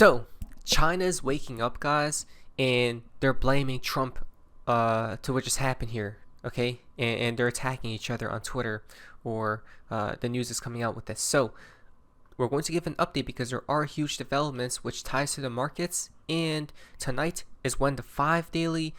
So, China's waking up, guys, and they're blaming Trump to what just happened here, okay? And they're attacking each other on Twitter, or the news is coming out with this. So, we're going to give an update because there are huge developments which ties to the markets, and tonight is when the 5 daily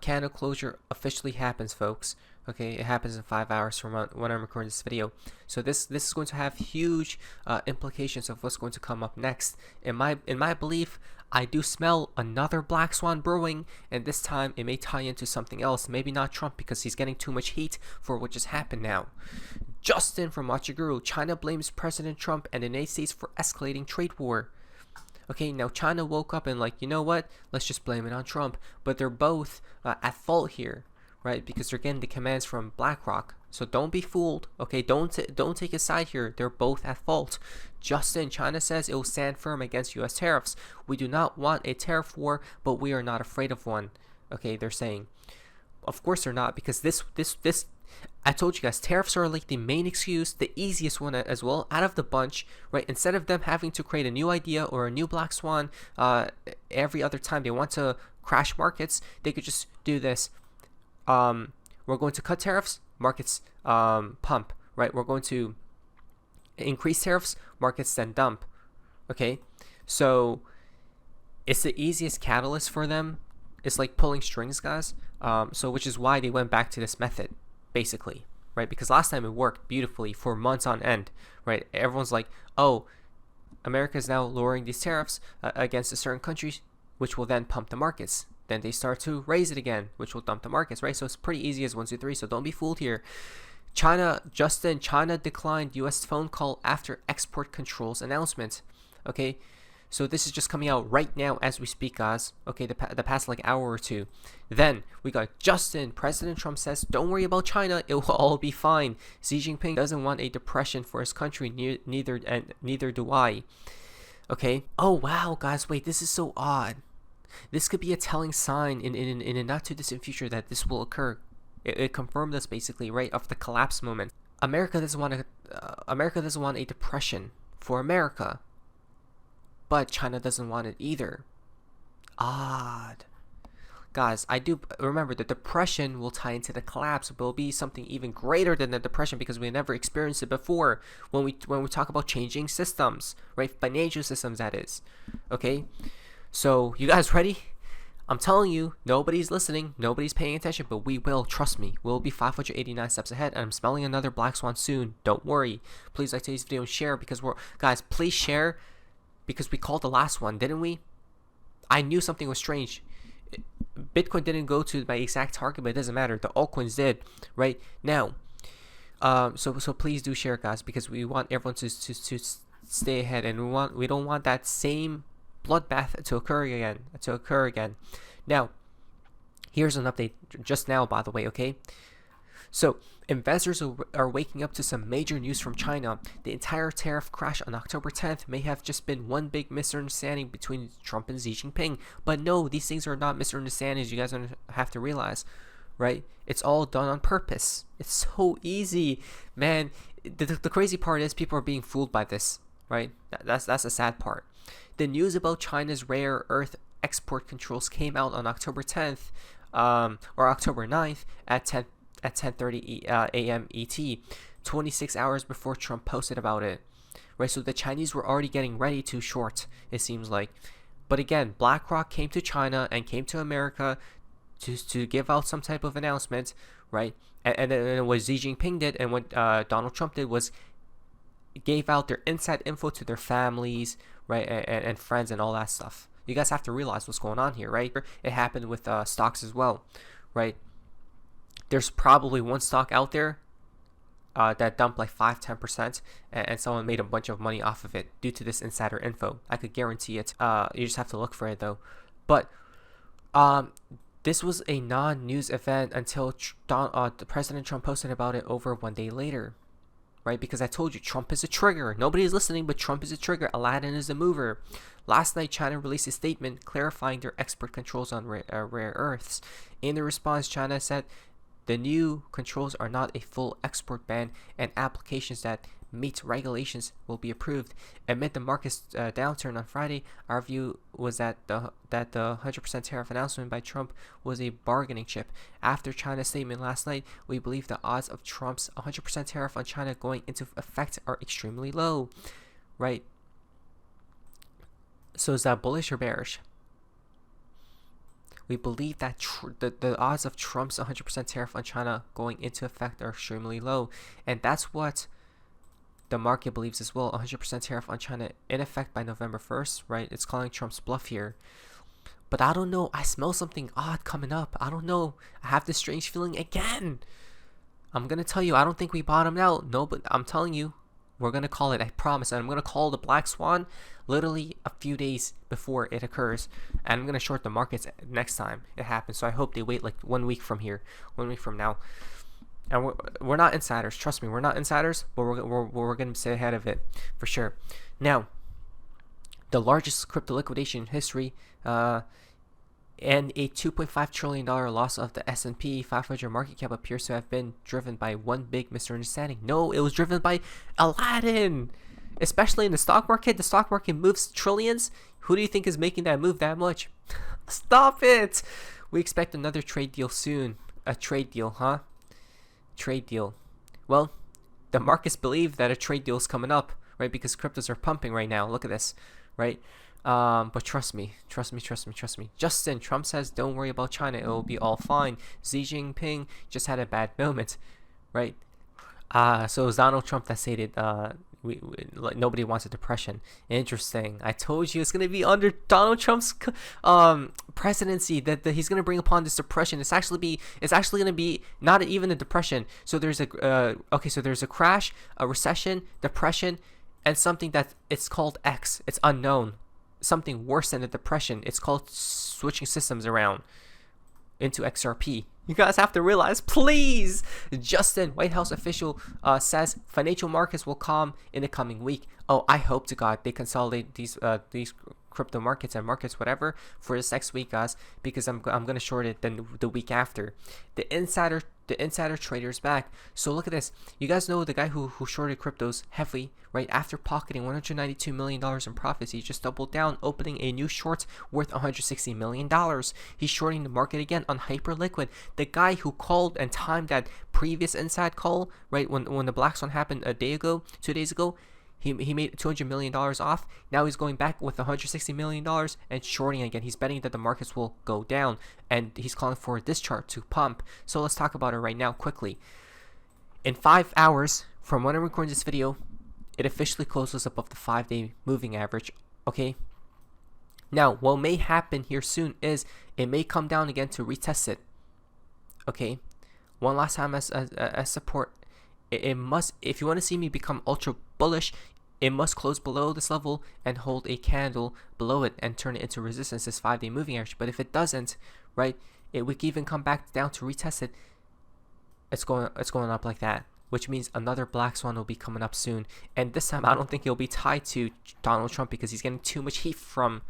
candle closure officially happens, folks. Okay, it happens in 5 hours from when I'm recording this video. So this is going to have huge implications of what's going to come up next. In my belief, I do smell another black swan brewing, and this time it may tie into something else. Maybe not Trump, because he's getting too much heat for what just happened now. Justin from Guru, China blames President Trump and the United States for escalating trade war. Okay, now China woke up and you know what? Let's just blame it on Trump. But they're both at fault here, right? Because they're getting the commands from BlackRock. So don't be fooled. Okay, don't take a side here. They're both at fault. Justin, China says it will stand firm against U.S. tariffs. We do not want a tariff war, but we are not afraid of one. Okay, they're saying. Of course they're not, because this I told you guys, tariffs are like the main excuse, the easiest one as well out of the bunch, right? Instead of them having to create a new idea or a new black swan every other time they want to crash markets, they could just do this. We're going to cut tariffs, markets pump, right? We're going to increase tariffs, markets then dump. Okay, so it's the easiest catalyst for them. It's like pulling strings, guys. So which is why they went back to this method, basically, right? Because last time it worked beautifully for months on end, right? Everyone's like, oh, America is now lowering these tariffs against a certain countries, which will then pump the markets. Then they start to raise it again, which will dump the markets, right? So it's pretty easy as 1, 2, 3. So don't be fooled here. China declined U.S. phone call after export controls announcement. Okay, so this is just coming out right now as we speak, guys. Okay, the past hour or two. Then we got Justin. President Trump says, "Don't worry about China; it will all be fine." Xi Jinping doesn't want a depression for his country. Neither do I. Okay. Oh wow, guys, wait, this is so odd. This could be a telling sign in a not too distant future that this will occur. It confirmed us basically, right, of the collapse moment. America doesn't want a depression for America, but China doesn't want it either. Odd. Guys, I do remember the depression will tie into the collapse, but it'll be something even greater than the depression because we never experienced it before when we talk about changing systems, right? Financial systems, that is. Okay? So, you guys ready? I'm telling you, nobody's listening, nobody's paying attention, but we will, trust me. We'll be 589 steps ahead, and I'm smelling another black swan soon. Don't worry. Please like today's video and share, because guys, please share, because we called the last one, didn't we? I knew something was strange. Bitcoin didn't go to my exact target, but it doesn't matter. The altcoins did, right? Now, so please do share, guys, because we want everyone to stay ahead, and we don't want that same bloodbath to occur again. Now, here's an update just now, by the way, okay? So, investors are waking up to some major news from China. The entire tariff crash on October 10th may have just been one big misunderstanding between Trump and Xi Jinping. But no, these things are not misunderstandings. You guys have to realize, right? It's all done on purpose. It's so easy, man. The crazy part is people are being fooled by this, right? That's the sad part. The news about China's rare earth export controls came out on October 10th or October 9th at 10:30 a.m. ET, 26 hours before Trump posted about it. Right, so the Chinese were already getting ready to short, it seems like. But again, BlackRock came to China and came to America to give out some type of announcement, right? And what Xi Jinping did and what Donald Trump did was gave out their inside info to their families, right, and friends and all that stuff. You guys have to realize what's going on here, right? It happened with stocks as well, right? There's probably one stock out there that dumped 5-10%, and someone made a bunch of money off of it due to this insider info. I could guarantee it. You just have to look for it though. But this was a non-news event until President Trump posted about it over 1 day later. Right, because I told you, Trump is a trigger. Nobody's listening, but Trump is a trigger. Aladdin is a mover. Last night, China released a statement clarifying their export controls on rare earths. In the response, China said the new controls are not a full export ban, and applications that meet regulations will be approved. Amid the market's downturn on Friday, our view was that the 100% tariff announcement by Trump was a bargaining chip. After China's statement last night, we believe the odds of Trump's 100% tariff on China going into effect are extremely low. Right? So is that bullish or bearish? We believe that the odds of Trump's 100% tariff on China going into effect are extremely low. And that's what the market believes as well. 100% tariff on China in effect by November 1st, right? It's calling Trump's bluff here. But I don't know. I smell something odd coming up. I don't know. I have this strange feeling again. I'm going to tell you, I don't think we bottomed out. No, but I'm telling you, we're going to call it. I promise. And I'm going to call the black swan literally a few days before it occurs. And I'm going to short the markets next time it happens. So I hope they wait like 1 week from here, 1 week from now. And we're not insiders. Trust me, we're not insiders, but we're going to stay ahead of it for sure. Now, the largest crypto liquidation in history and a $2.5 trillion loss of the S&P 500 market cap appears to have been driven by one big misunderstanding. No, it was driven by Aladdin. Especially in the stock market. The stock market moves trillions. Who do you think is making that move that much? Stop it. We expect another trade deal soon. A trade deal, huh? Trade deal. Well, the markets believe that a trade deal is coming up, right? Because cryptos are pumping right now. Look at this, right? But trust me. Justin, Trump says, don't worry about China. It will be all fine. Xi Jinping just had a bad moment, right? So it was Donald Trump that stated, like, nobody wants a depression. Interesting. I told you it's going to be under Donald Trump's presidency that he's going to bring upon this depression. It's actually going to be not even a depression. So there's there's a crash, a recession, depression, and something that it's called X. It's unknown. Something worse than a depression. It's called switching systems around into XRP. You guys have to realize, please. Justin, White House official, says financial markets will calm in the coming week. Oh, I hope to God they consolidate these crypto markets and markets whatever for this next week, guys, because I'm gonna short it then the week after. The insider trader is back. So look at this. You guys know the guy who shorted cryptos heavily, right? After pocketing $192 million in profits, he just doubled down, opening a new short worth $160 million. He's shorting the market again on Hyperliquid. The guy who called and timed that previous inside call, right, when the black swan happened 2 days ago, he made $200 million off. Now he's going back with $160 million and shorting again. He's betting that the markets will go down, and he's calling for this chart to pump. So let's talk about it right now quickly. In 5 hours from when I'm recording this video, it officially closes above the 5-day moving average. Okay. Now, what may happen here soon is it may come down again to retest it. Okay. One last time as support. It must, if you want to see me become ultra bullish, it must close below this level and hold a candle below it and turn it into resistance, this 5-day moving average. But if it doesn't, right, we can even come back down to retest it. It's going up like that, which means another black swan will be coming up soon. And this time, I don't think it'll be tied to Donald Trump because he's getting too much heat from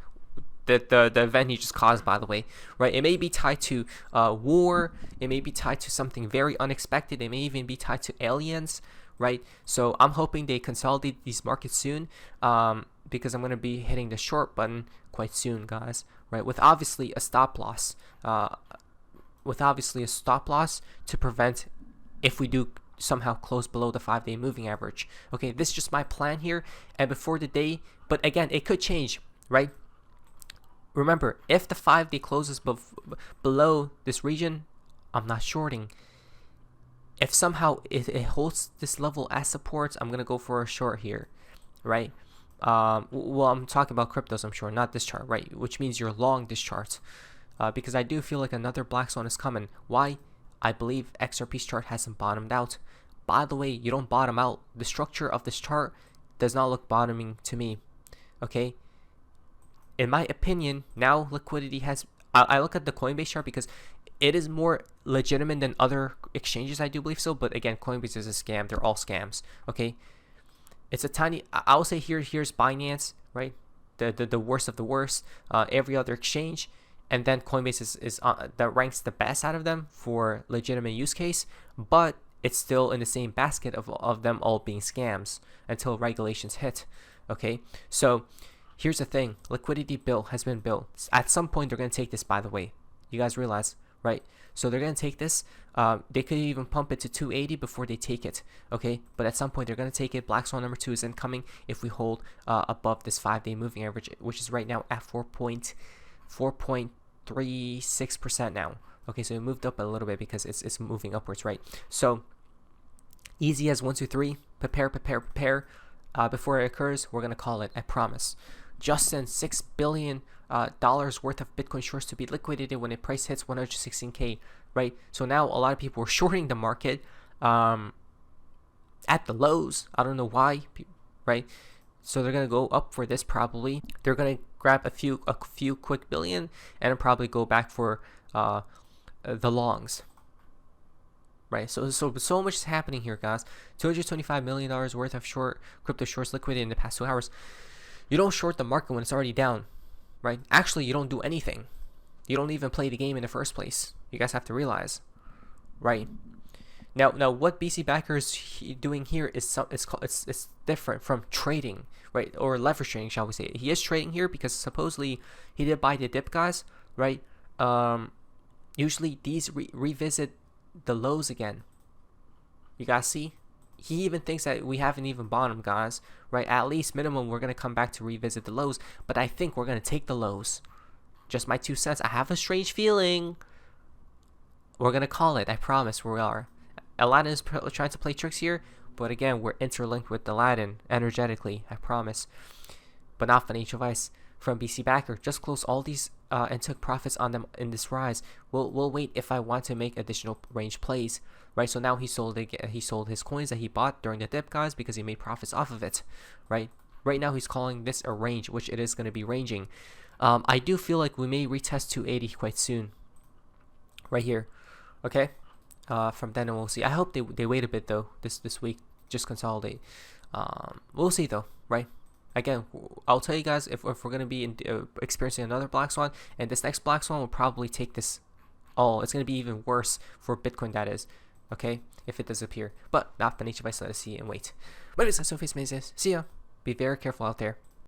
the event he just caused, by the way, right? It may be tied to war. It may be tied to something very unexpected. It may even be tied to aliens, right? So I'm hoping they consolidate these markets soon, because I'm going to be hitting the short button quite soon, guys, right? With obviously a stop loss, to prevent if we do somehow close below the 5-day moving average. Okay, this is just my plan here, and before the day, but again, it could change, right? Remember, if the 5-day closes below this region, I'm not shorting. If somehow it holds this level as support, I'm going to go for a short here, right? Well, I'm talking about cryptos, I'm sure, not this chart, right? Which means you're long this chart, because I do feel like another black swan is coming. Why? I believe XRP's chart hasn't bottomed out. By the way, you don't bottom out. The structure of this chart does not look bottoming to me, okay? In my opinion, now liquidity has... I look at the Coinbase chart because it is more legitimate than other exchanges, I do believe so. But again, Coinbase is a scam. They're all scams, okay? It's a tiny... I will say here's Binance, right? The worst of the worst. Every other exchange. And then Coinbase is that ranks the best out of them for legitimate use case. But it's still in the same basket of them all being scams until regulations hit. Okay, so here's the thing, liquidity bill has been built. At some point they're going to take this, by the way. You guys realize, right? So they're going to take this. They could even pump it to 280 before they take it. Okay, but at some point they're going to take it. Black Swan number 2 is incoming if we hold above this 5-day moving average, which is right now at 4.36% now. Okay, so it moved up a little bit because it's moving upwards, right? So easy as 1, 2, 3. Prepare. Before it occurs, we're going to call it, I promise. Justin, $6 billion worth of Bitcoin shorts to be liquidated when the price hits 116K, right? So now a lot of people are shorting the market at the lows. I don't know why, right? So they're gonna go up for this probably. They're gonna grab a few quick billion and then probably go back for the longs. Right, so much is happening here, guys. $225 million worth of crypto shorts liquidated in the past 2 hours. You don't short the market when it's already down, right? Actually, you don't do anything. You don't even play the game in the first place. You guys have to realize, right? Now what BC Backer is doing here is it's different from trading, right? Or leverage trading, shall we say? He is trading here because supposedly he did buy the dip, guys, right? Usually these revisit the lows again. You guys see? He even thinks that we haven't even bottomed, guys, right? At least minimum we're going to come back to revisit the lows, but I think we're going to take the lows. Just my 2 cents. I have a strange feeling. We're going to call it. I promise we are. Aladdin is trying to play tricks here, but again, we're interlinked with Aladdin energetically, I promise. But not financial advice from BC Backer. Just close all these and took profits on them in this rise. We'll wait if I want to make additional range plays, right? So now he sold his coins that he bought during the dip, guys, because he made profits off of it, right? Right now he's calling this a range, which it is going to be ranging. I do feel like we may retest 280 quite soon, right here. Okay, from then on we'll see. I hope they wait a bit though this week, just consolidate. We'll see though, right? Again, I'll tell you guys if we're going to be experiencing another Black Swan, and this next Black Swan will probably take this all. It's going to be even worse for Bitcoin, that is, okay, if it does appear. But not financial advice, let us see and wait. My name is SoFace. See ya. Be very careful out there.